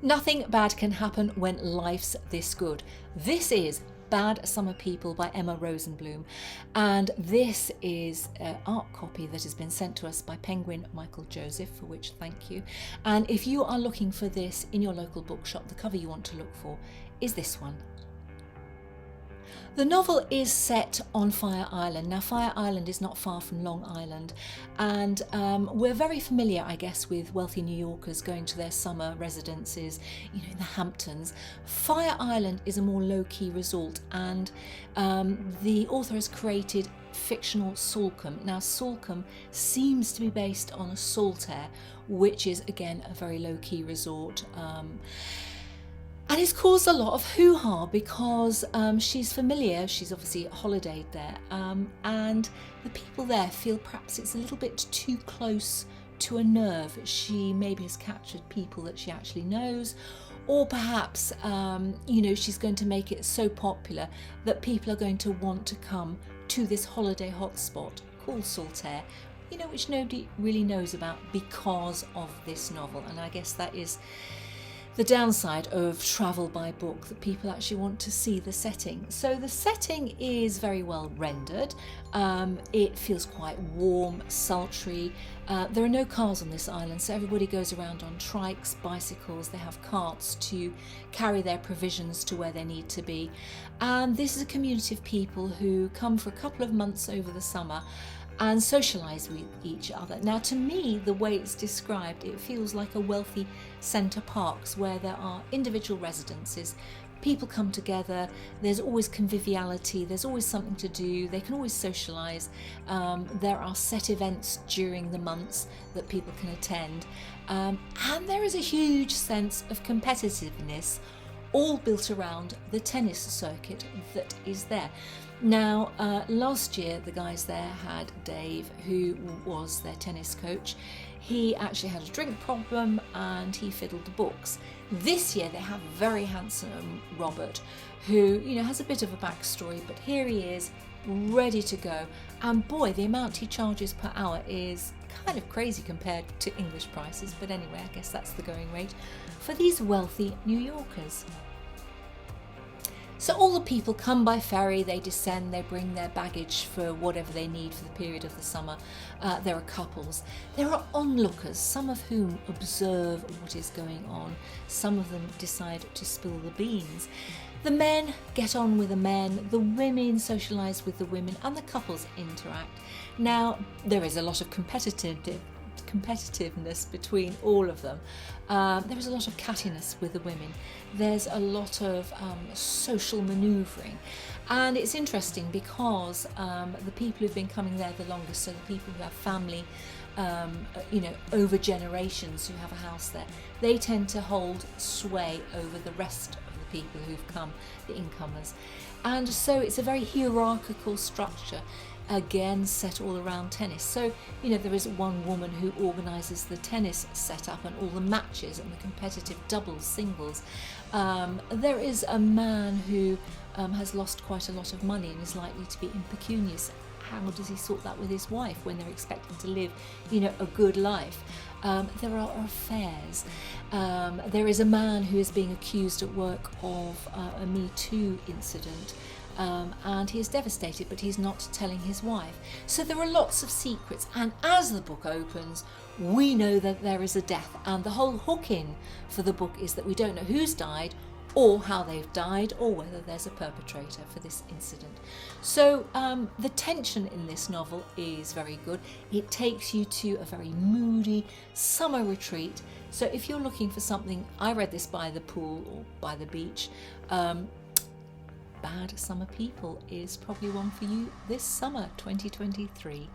Nothing bad can happen when life's this good. This is Bad Summer People by Emma Rosenblum, and this is an art copy that has been sent to us by Penguin Michael Joseph, for which thank you. And if you are looking for this in your local bookshop, the cover you want to look for is this one. The novel is set on Fire Island. Now, Fire Island is not far from Long Island, and we're very familiar, I guess, with wealthy New Yorkers going to their summer residences, you know, in the Hamptons. Fire Island is a more low-key resort, and the author has created fictional Salcombe. Now, Salcombe seems to be based on a Saltaire, which is, again, a very low-key resort. And it's caused a lot of hoo-ha because she's familiar, she's obviously holidayed there, and the people there feel perhaps it's a little bit too close to a nerve. She maybe has captured people that she actually knows, or perhaps, you know, she's going to make it so popular that people are going to want to come to this holiday hotspot called Saltaire, you know, which nobody really knows about because of this novel. And I guess that is the downside of travel by book, that people actually want to see the setting. So the setting is very well rendered. It feels quite warm, sultry. There are no cars on this island, so everybody goes around on trikes, bicycles. They have carts to carry their provisions to where they need to be. And this is a community of people who come for a couple of months over the summer and socialise with each other. Now, to me, the way it's described, it feels like a wealthy centre parks where there are individual residences. People come together, there's always conviviality, there's always something to do, they can always socialise. There are set events during the months that people can attend. And there is a huge sense of competitiveness, all built around the tennis circuit that is there. Now, last year the guys there had Dave, who was their tennis coach. He actually had a drink problem and he fiddled the books. This year they have very handsome Robert, who, you know, has a bit of a backstory, but here he is, ready to go. And boy, the amount he charges per hour is kind of crazy compared to English prices, but anyway, I guess that's the going rate for these wealthy New Yorkers. So all the people come by ferry, they descend, they bring their baggage for whatever they need for the period of the summer. There are couples. There are onlookers, some of whom observe what is going on. Some of them decide to spill the beans. The men get on with the men, the women socialise with the women, and the couples interact. Now, there is a lot of competitiveness between all of them. There is a lot of cattiness with the women. There's a lot of social manoeuvring, and it's interesting because the people who've been coming there the longest, so the people who have family, you know, over generations who have a house there, they tend to hold sway over the rest of the people who've come, the incomers. And so it's a very hierarchical structure, again set all around tennis. So, you know, there is one woman who organises the tennis setup and all the matches and the competitive doubles, singles. There is a man who has lost quite a lot of money and is likely to be impecunious. How does he sort that with his wife when they're expected to live, you know, a good life? There are affairs. There is a man who is being accused at work of a Me Too incident. And he is devastated, but he's not telling his wife. So there are lots of secrets, and as the book opens, we know that there is a death, and the whole hook in for the book is that we don't know who's died or how they've died or whether there's a perpetrator for this incident. So the tension in this novel is very good. It takes you to a very moody summer retreat. So if you're looking for something, I read this by the pool or by the beach, Bad Summer People is probably one for you this summer, 2023.